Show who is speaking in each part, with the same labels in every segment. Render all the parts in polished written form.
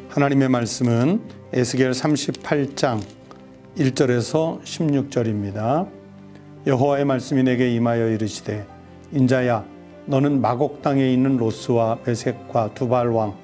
Speaker 1: 하나님의 말씀은 에스겔 38장 1절에서 16절입니다. 여호와의 말씀이 내게 임하여 이르시되 인자야 너는 마곡 땅에 있는 로스와 메섹과 두발 왕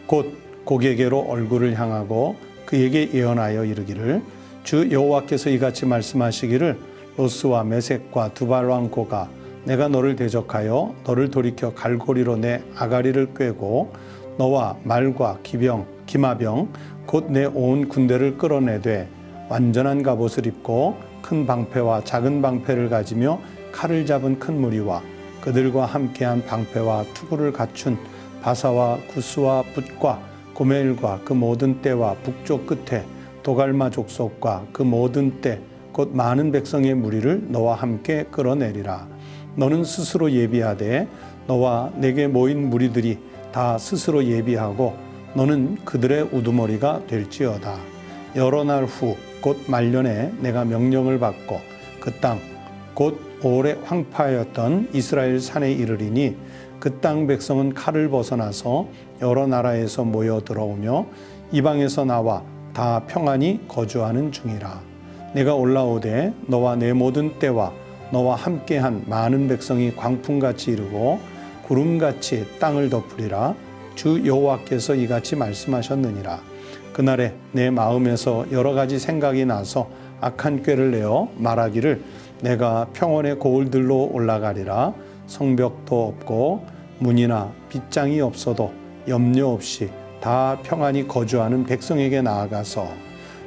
Speaker 1: 곧 고게게로 얼굴을 향하고 그에게 예언하여 이르기를 주 여호와께서 이같이 말씀하시기를 로스와 메섹과 두발 왕 고가 내가 너를 대적하여 너를 돌이켜 갈고리로 내 아가리를 꿰고 너와 말과 기병 기마병 곧 내 온 군대를 끌어내되 완전한 갑옷을 입고 큰 방패와 작은 방패를 가지며 칼을 잡은 큰 무리와 그들과 함께한 방패와 투구를 갖춘 바사와 구스와 붓과 고멜과 그 모든 떼와 북쪽 끝에 도갈마 족속과 그 모든 떼 곧 많은 백성의 무리를 너와 함께 끌어내리라. 너는 스스로 예비하되 너와 내게 모인 무리들이 다 스스로 예비하고 너는 그들의 우두머리가 될지어다. 여러 날 후 곧 말년에 내가 명령을 받고 그 땅 곧 오래 황폐하였던 이스라엘 산에 이르리니 그 땅 백성은 칼을 벗어나서 여러 나라에서 모여 들어오며 이방에서 나와 다 평안히 거주하는 중이라. 내가 올라오되 너와 내 모든 때와 너와 함께한 많은 백성이 광풍같이 이르고 구름같이 땅을 덮으리라. 주 여호와께서 이같이 말씀하셨느니라. 그날에 내 마음에서 여러 가지 생각이 나서 악한 꾀를 내어 말하기를 내가 평원의 고을들로 올라가리라. 성벽도 없고 문이나 빗장이 없어도 염려 없이 다 평안히 거주하는 백성에게 나아가서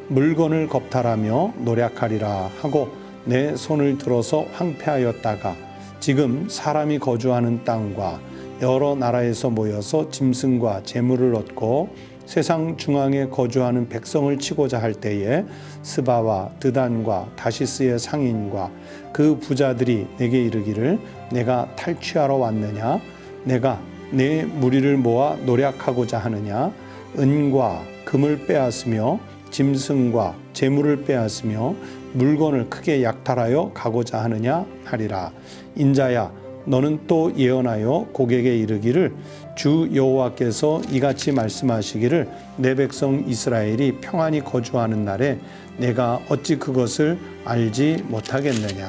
Speaker 1: 물건을 겁탈하며 노략하리라 하고 내 손을 들어서 황폐하였다가 지금 사람이 거주하는 땅과 여러 나라에서 모여서 짐승과 재물을 얻고 세상 중앙에 거주하는 백성을 치고자 할 때에 스바와 드단과 다시스의 상인과 그 부자들이 내게 이르기를 내가 탈취하러 왔느냐? 내가 내 무리를 모아 노략하고자 하느냐? 은과 금을 빼앗으며 짐승과 재물을 빼앗으며 물건을 크게 약탈하여 가고자 하느냐 하리라. 인자야 너는 또 예언하여 고객에게 이르기를 주 여호와께서 이같이 말씀하시기를 내 백성 이스라엘이 평안히 거주하는 날에 내가 어찌 그것을 알지 못하겠느냐.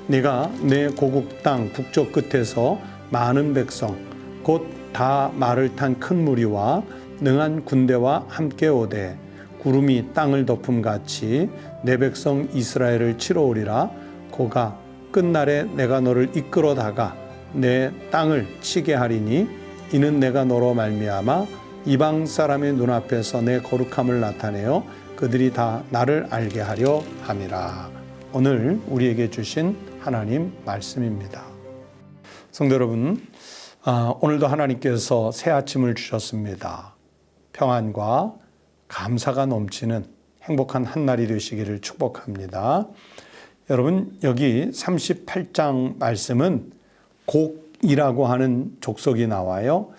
Speaker 1: 내가 내 고국 땅 북쪽 끝에서 많은 백성 곧 다 말을 탄 큰 무리와 능한 군대와 함께 오되 구름이 땅을 덮음같이 내 백성 이스라엘을 치러 오리라. 고가 끝날에 내가 너를 이끌어다가 내 땅을 치게 하리니 이는 내가 너로 말미암아 이방 사람의 눈앞에서 내 거룩함을 나타내어 그들이 다 나를 알게 하려 함이라. 오늘 우리에게 주신 하나님 말씀입니다. 성도 여러분, 오늘도 하나님께서 새 아침을 주셨습니다. 평안과 감사가 넘치는 행복한 한날이 되시기를 축복합니다. 여러분, 여기 38장 말씀은 곡이라고 하는 족속이 나와요.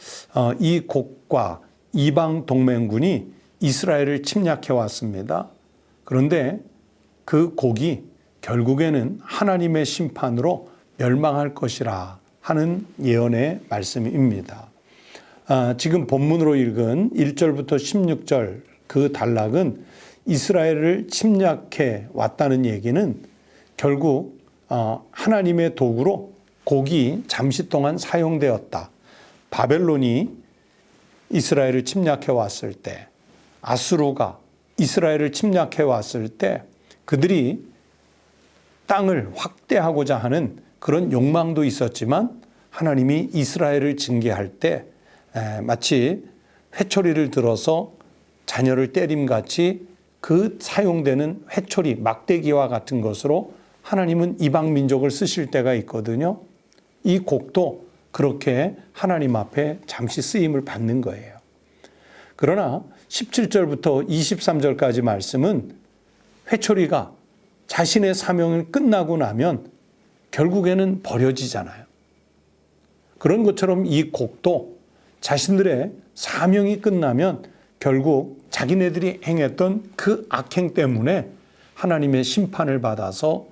Speaker 1: 이 곡과 이방 동맹군이 이스라엘을 침략해 왔습니다. 그런데 그 곡이 결국에는 하나님의 심판으로 멸망할 것이라 하는 예언의 말씀입니다. 지금 본문으로 읽은 1절부터 16절 그 단락은 이스라엘을 침략해 왔다는 얘기는 결국 하나님의 도구로 곡이 잠시 동안 사용되었다. 바벨론이 이스라엘을 침략해 왔을 때, 아수르가 이스라엘을 침략해 왔을 때 그들이 땅을 확대하고자 하는 그런 욕망도 있었지만 하나님이 이스라엘을 징계할 때 마치 회초리를 들어서 자녀를 때림같이 그 사용되는 회초리, 막대기와 같은 것으로 하나님은 이방 민족을 쓰실 때가 있거든요. 이 곡도 그렇게 하나님 앞에 잠시 쓰임을 받는 거예요. 그러나 17절부터 23절까지 말씀은 회초리가 자신의 사명을 끝나고 나면 결국에는 버려지잖아요. 그런 것처럼 이 곡도 자신들의 사명이 끝나면 결국 자기네들이 행했던 그 악행 때문에 하나님의 심판을 받아서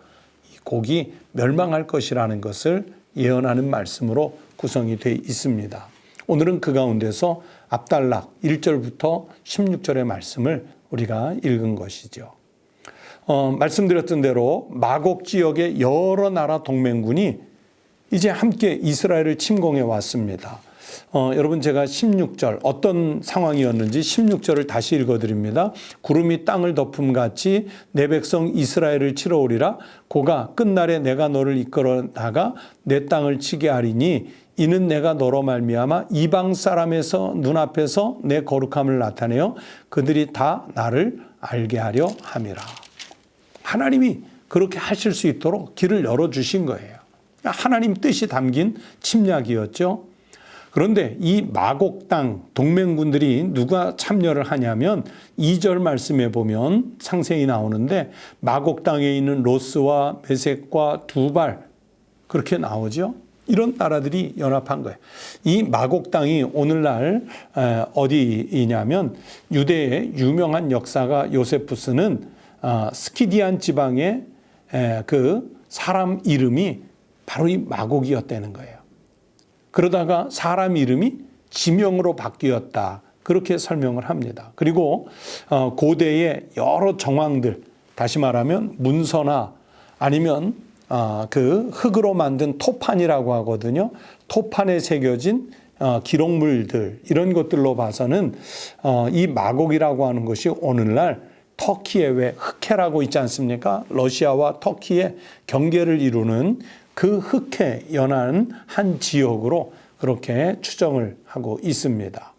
Speaker 1: 이 곡이 멸망할 것이라는 것을 예언하는 말씀으로 구성이 되어 있습니다. 오늘은 그 가운데서 압달락 1절부터 16절의 말씀을 우리가 읽은 것이죠. 말씀드렸던 대로 마곡 지역의 여러 나라 동맹군이 이제 함께 이스라엘을 침공해 왔습니다. 여러분 제가 16절 어떤 상황이었는지 16절을 다시 읽어드립니다. 구름이 땅을 덮음같이 내 백성 이스라엘을 치러 오리라. 고가 끝날에 내가 너를 이끌어다가 내 땅을 치게 하리니 이는 내가 너로 말미암아 이방 사람에서 눈앞에서 내 거룩함을 나타내어 그들이 다 나를 알게 하려 함이라. 하나님이 그렇게 하실 수 있도록 길을 열어주신 거예요. 하나님 뜻이 담긴 침략이었죠. 그런데 이 마곡 땅 동맹군들이 누가 참여를 하냐면 2절 말씀에 보면 상세히 나오는데 마곡 땅에 있는 로스와 메섹과 두발 그렇게 나오죠. 이런 나라들이 연합한 거예요. 이 마곡 땅이 오늘날 어디이냐면 유대의 유명한 역사가 요세푸스는 스키디안 지방의 그 사람 이름이 바로 이 마곡이었다는 거예요. 그러다가 사람 이름이 지명으로 바뀌었다. 그렇게 설명을 합니다. 그리고 고대의 여러 정왕들, 다시 말하면 문서나 아니면 그 흙으로 만든 토판이라고 하거든요. 토판에 새겨진 기록물들 이런 것들로 봐서는 이 마곡이라고 하는 것이 오늘날 터키의 왜 흑해라고 있지 않습니까? 러시아와 터키의 경계를 이루는 그 흑해 연안 한 지역으로 그렇게 추정을 하고 있습니다.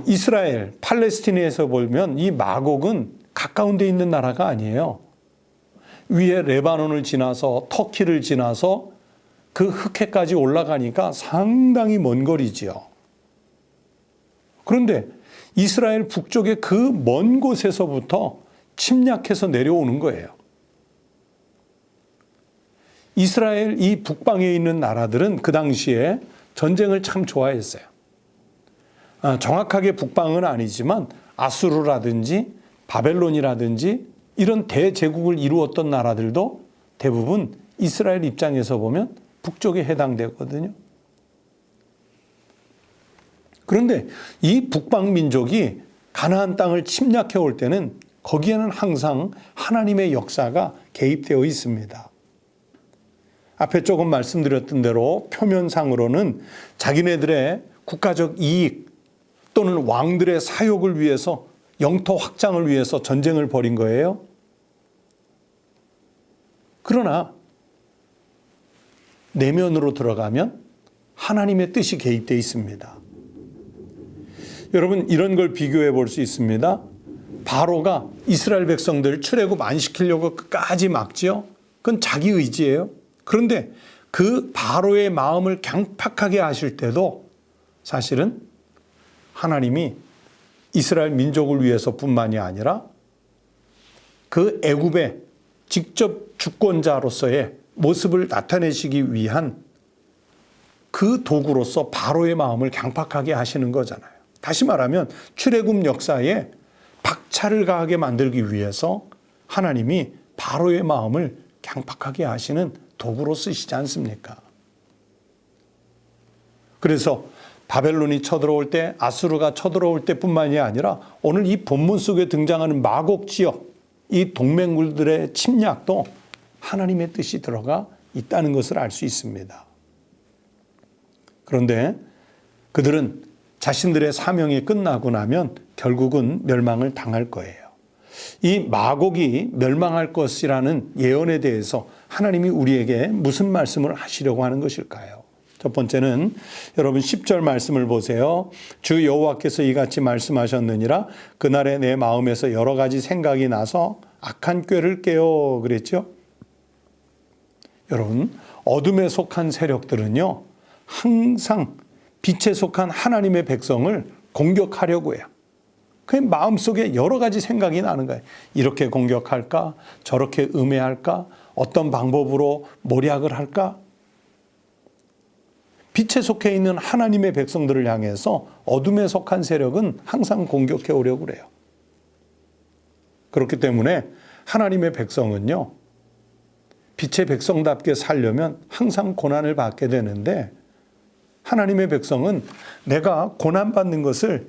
Speaker 1: 이스라엘, 팔레스티나에서 보면 이 마곡은 가까운 데 있는 나라가 아니에요. 위에 레바논을 지나서 터키를 지나서 그 흑해까지 올라가니까 상당히 먼 거리지요. 그런데 이스라엘 북쪽의 그 먼 곳에서부터 침략해서 내려오는 거예요. 이스라엘 이 북방에 있는 나라들은 그 당시에 전쟁을 참 좋아했어요. 정확하게 북방은 아니지만 아수르라든지 바벨론이라든지 이런 대제국을 이루었던 나라들도 대부분 이스라엘 입장에서 보면 북쪽에 해당되거든요. 그런데 이 북방 민족이 가나안 땅을 침략해 올 때는 거기에는 항상 하나님의 역사가 개입되어 있습니다. 앞에 조금 말씀드렸던 대로 표면상으로는 자기네들의 국가적 이익 또는 왕들의 사욕을 위해서 영토 확장을 위해서 전쟁을 벌인 거예요. 그러나 내면으로 들어가면 하나님의 뜻이 개입되어 있습니다. 여러분 이런 걸 비교해 볼 수 있습니다. 바로가 이스라엘 백성들 출애굽 안 시키려고 끝까지 막지요. 그건 자기 의지예요. 그런데 그 바로의 마음을 강팍하게 하실 때도 사실은 하나님이 이스라엘 민족을 위해서뿐만이 아니라 그 애굽의 직접 주권자로서의 모습을 나타내시기 위한 그 도구로서 바로의 마음을 강팍하게 하시는 거잖아요. 다시 말하면 출애굽 역사에 박차를 가하게 만들기 위해서 하나님이 바로의 마음을 강팍하게 하시는 도구로 쓰시지 않습니까? 그래서 바벨론이 쳐들어올 때, 아수르가 쳐들어올 때뿐만이 아니라 오늘 이 본문 속에 등장하는 마곡 지역, 이 동맹국들의 침략도 하나님의 뜻이 들어가 있다는 것을 알 수 있습니다. 그런데 그들은 자신들의 사명이 끝나고 나면 결국은 멸망을 당할 거예요. 이 마곡이 멸망할 것이라는 예언에 대해서 하나님이 우리에게 무슨 말씀을 하시려고 하는 것일까요? 첫 번째는 여러분 10절 말씀을 보세요. 주 여호와께서 이같이 말씀하셨느니라. 그날에 내 마음에서 여러 가지 생각이 나서 악한 꾀를 깨어 그랬죠. 여러분 어둠에 속한 세력들은요 항상 빛에 속한 하나님의 백성을 공격하려고 해요. 그 마음속에 여러 가지 생각이 나는 거예요. 이렇게 공격할까? 저렇게 음해할까? 어떤 방법으로 모략을 할까? 빛에 속해 있는 하나님의 백성들을 향해서 어둠에 속한 세력은 항상 공격해 오려고 그래요. 그렇기 때문에 하나님의 백성은요, 빛의 백성답게 살려면 항상 고난을 받게 되는데 하나님의 백성은 내가 고난받는 것을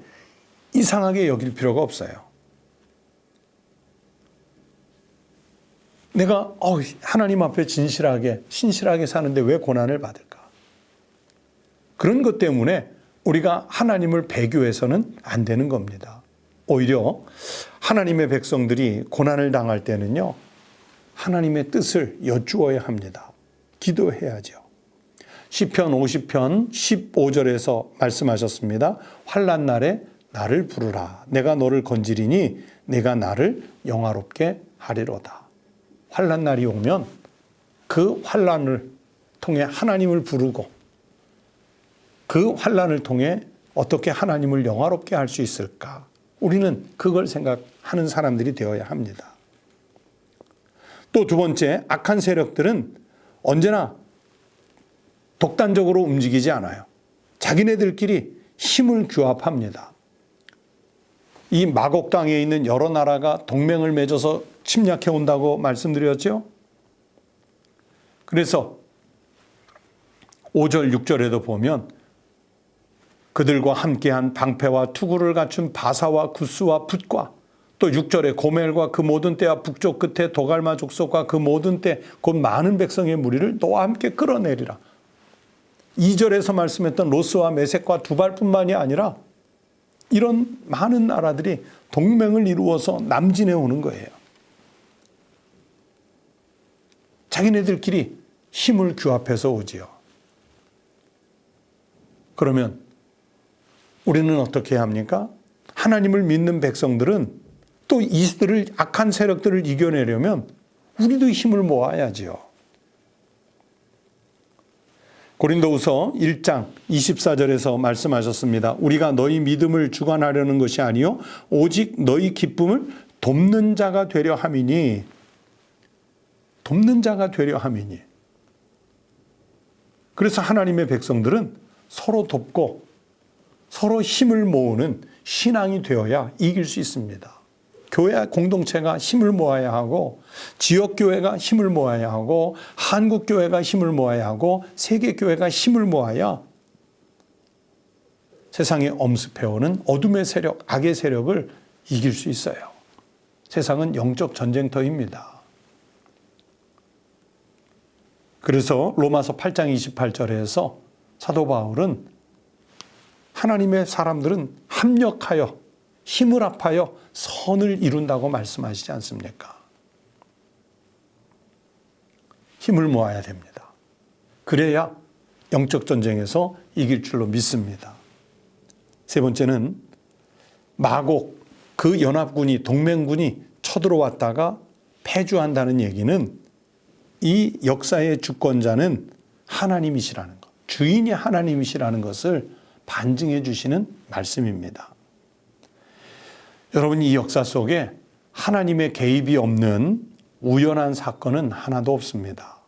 Speaker 1: 이상하게 여길 필요가 없어요. 내가 하나님 앞에 신실하게 사는데 왜 고난을 받을까? 그런 것 때문에 우리가 하나님을 배교해서는 안 되는 겁니다. 오히려 하나님의 백성들이 고난을 당할 때는요, 하나님의 뜻을 여쭈어야 합니다. 기도해야죠. 시편 50편 15절에서 말씀하셨습니다. 환난 날에 나를 부르라. 내가 너를 건지리니 내가 나를 영화롭게 하리로다. 환난 날이 오면 그 환난을 통해 하나님을 부르고 그 환난을 통해 어떻게 하나님을 영화롭게 할 수 있을까? 우리는 그걸 생각하는 사람들이 되어야 합니다. 또 두 번째, 악한 세력들은 언제나 독단적으로 움직이지 않아요. 자기네들끼리 힘을 규합합니다. 이 마곡 땅에 있는 여러 나라가 동맹을 맺어서 침략해 온다고 말씀드렸죠. 그래서 5절, 6절에도 보면 그들과 함께한 방패와 투구를 갖춘 바사와 구스와 붓과 또 6절에 고멜과 그 모든 때와 북쪽 끝에 도갈마 족속과 그 모든 때 곧 많은 백성의 무리를 너와 함께 끌어내리라. 2절에서 말씀했던 로스와 메섹과 두발뿐만이 아니라 이런 많은 나라들이 동맹을 이루어서 남진해 오는 거예요. 자기네들끼리 힘을 규합해서 오지요. 그러면 우리는 어떻게 해야 합니까? 하나님을 믿는 백성들은 또 이들을 악한 세력들을 이겨내려면 우리도 힘을 모아야지요. 고린도후서 1장 24절에서 말씀하셨습니다. 우리가 너희 믿음을 주관하려는 것이 아니요 오직 너희 기쁨을 돕는 자가 되려 함이니. 돕는 자가 되려 함이니. 그래서 하나님의 백성들은 서로 돕고 서로 힘을 모으는 신앙이 되어야 이길 수 있습니다. 교회 공동체가 힘을 모아야 하고 지역교회가 힘을 모아야 하고 한국교회가 힘을 모아야 하고 세계교회가 힘을 모아야 세상에 엄습해오는 어둠의 세력, 악의 세력을 이길 수 있어요. 세상은 영적 전쟁터입니다. 그래서 로마서 8장 28절에서 사도 바울은 하나님의 사람들은 합력하여 힘을 합하여 선을 이룬다고 말씀하시지 않습니까? 힘을 모아야 됩니다. 그래야 영적 전쟁에서 이길 줄로 믿습니다. 세 번째는 마곡, 그 연합군이, 동맹군이 쳐들어왔다가 패주한다는 얘기는 이 역사의 주권자는 하나님이시라는 것, 주인이 하나님이시라는 것을 반증해 주시는 말씀입니다. 여러분, 이 역사 속에 하나님의 개입이 없는 우연한 사건은 하나도 없습니다.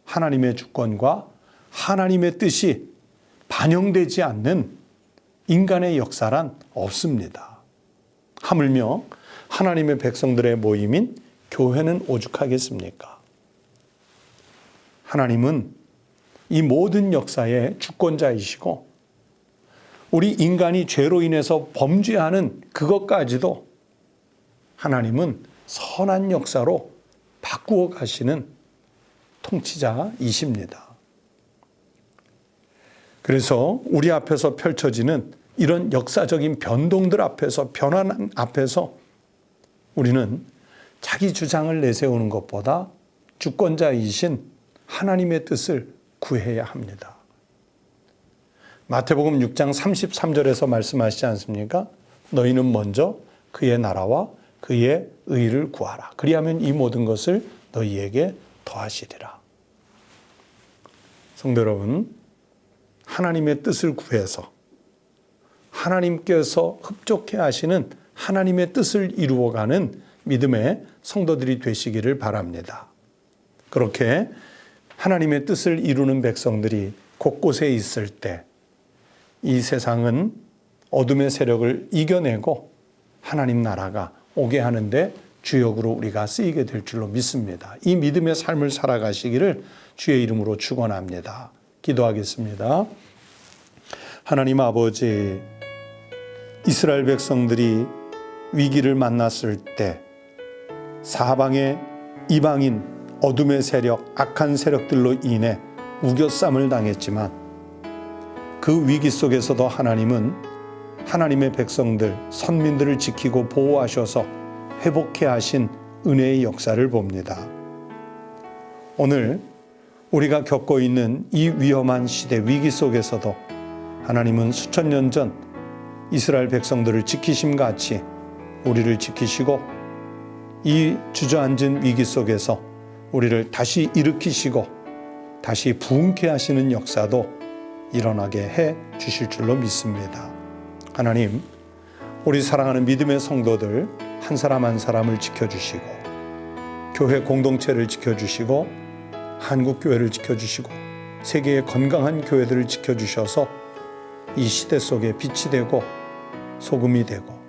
Speaker 1: 하나님의 주권과 하나님의 뜻이 반영되지 않는 인간의 역사란 없습니다. 하물며 하나님의 백성들의 모임인 교회는 오죽하겠습니까? 하나님은 이 모든 역사의 주권자이시고 우리 인간이 죄로 인해서 범죄하는 그것까지도 하나님은 선한 역사로 바꾸어 가시는 통치자이십니다. 그래서 우리 앞에서 펼쳐지는 이런 역사적인 변동들 앞에서, 변화 앞에서 우리는 자기 주장을 내세우는 것보다 주권자이신 하나님의 뜻을 구해야 합니다. 마태복음 6장 33절에서 말씀하시지 않습니까? 너희는 먼저 그의 나라와 그의 의를 구하라. 그리하면 이 모든 것을 너희에게 더하시리라. 성도 여러분, 하나님의 뜻을 구해서 하나님께서 흡족해 하시는 하나님의 뜻을 이루어가는 믿음의 성도들이 되시기를 바랍니다. 그렇게 하나님의 뜻을 이루는 백성들이 곳곳에 있을 때 이 세상은 어둠의 세력을 이겨내고 하나님 나라가 오게 하는데 주역으로 우리가 쓰이게 될 줄로 믿습니다. 이 믿음의 삶을 살아가시기를 주의 이름으로 축원합니다. 기도하겠습니다. 하나님 아버지, 이스라엘 백성들이 위기를 만났을 때 사방의 이방인, 어둠의 세력, 악한 세력들로 인해 우겨쌈을 당했지만 그 위기 속에서도 하나님은 하나님의 백성들, 선민들을 지키고 보호하셔서 회복해 하신 은혜의 역사를 봅니다. 오늘 우리가 겪고 있는 이 위험한 시대, 위기 속에서도 하나님은 수천 년 전 이스라엘 백성들을 지키심 같이 우리를 지키시고 이 주저앉은 위기 속에서 우리를 다시 일으키시고 다시 부흥케 하시는 역사도 일어나게 해 주실 줄로 믿습니다. 하나님, 우리 사랑하는 믿음의 성도들 한 사람 한 사람을 지켜주시고 교회 공동체를 지켜주시고 한국교회를 지켜주시고 세계의 건강한 교회들을 지켜주셔서 이 시대 속에 빛이 되고 소금이 되고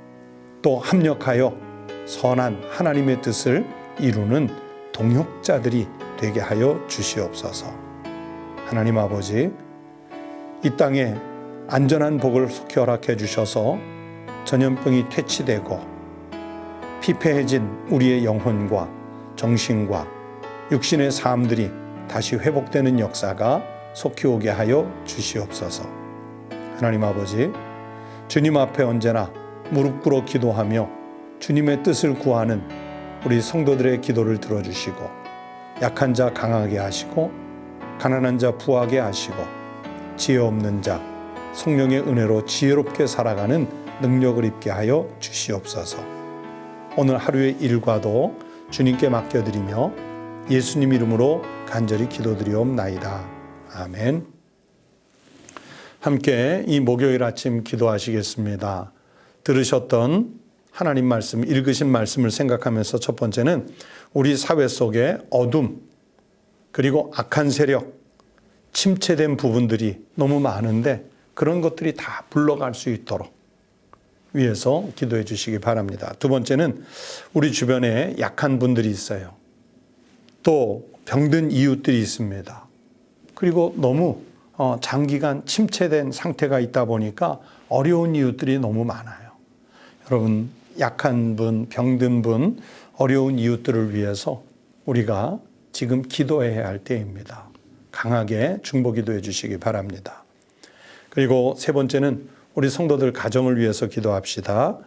Speaker 1: 또 합력하여 선한 하나님의 뜻을 이루는 동역자들이 되게 하여 주시옵소서. 하나님 아버지, 이 땅에 안전한 복을 속히 허락해 주셔서 전염병이 퇴치되고 피폐해진 우리의 영혼과 정신과 육신의 삶들이 다시 회복되는 역사가 속히 오게 하여 주시옵소서. 하나님 아버지, 주님 앞에 언제나 무릎 꿇어 기도하며 주님의 뜻을 구하는 우리 성도들의 기도를 들어주시고 약한 자 강하게 하시고 가난한 자 부하게 하시고 지혜 없는 자 성령의 은혜로 지혜롭게 살아가는 능력을 입게 하여 주시옵소서. 오늘 하루의 일과도 주님께 맡겨드리며 예수님 이름으로 간절히 기도드리옵나이다. 아멘. 함께 이 목요일 아침 기도하시겠습니다. 들으셨던 하나님 말씀, 읽으신 말씀을 생각하면서 첫 번째는 우리 사회 속에 어둠, 그리고 악한 세력, 침체된 부분들이 너무 많은데 그런 것들이 다 물러갈 수 있도록 위해서 기도해 주시기 바랍니다. 두 번째는 우리 주변에 약한 분들이 있어요. 또 병든 이웃들이 있습니다. 그리고 너무 장기간 침체된 상태가 있다 보니까 어려운 이웃들이 너무 많아요. 여러분, 약한 분, 병든 분, 어려운 이웃들을 위해서 우리가 지금 기도해야 할 때입니다. 강하게 중보기도해 주시기 바랍니다. 그리고 세 번째는 우리 성도들 가정을 위해서 기도합시다.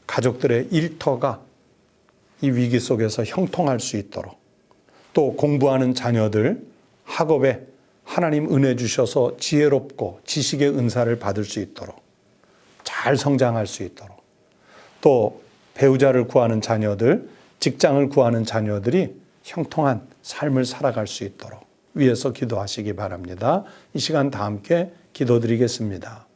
Speaker 1: 가족들의 일터가 이 위기 속에서 형통할 수 있도록, 또 공부하는 자녀들 학업에 하나님 은혜 주셔서 지혜롭고 지식의 은사를 받을 수 있도록, 잘 성장할 수 있도록, 또 배우자를 구하는 자녀들, 직장을 구하는 자녀들이 형통한 삶을 살아갈 수 있도록 위해서 기도하시기 바랍니다. 이 시간 다 함께 기도드리겠습니다.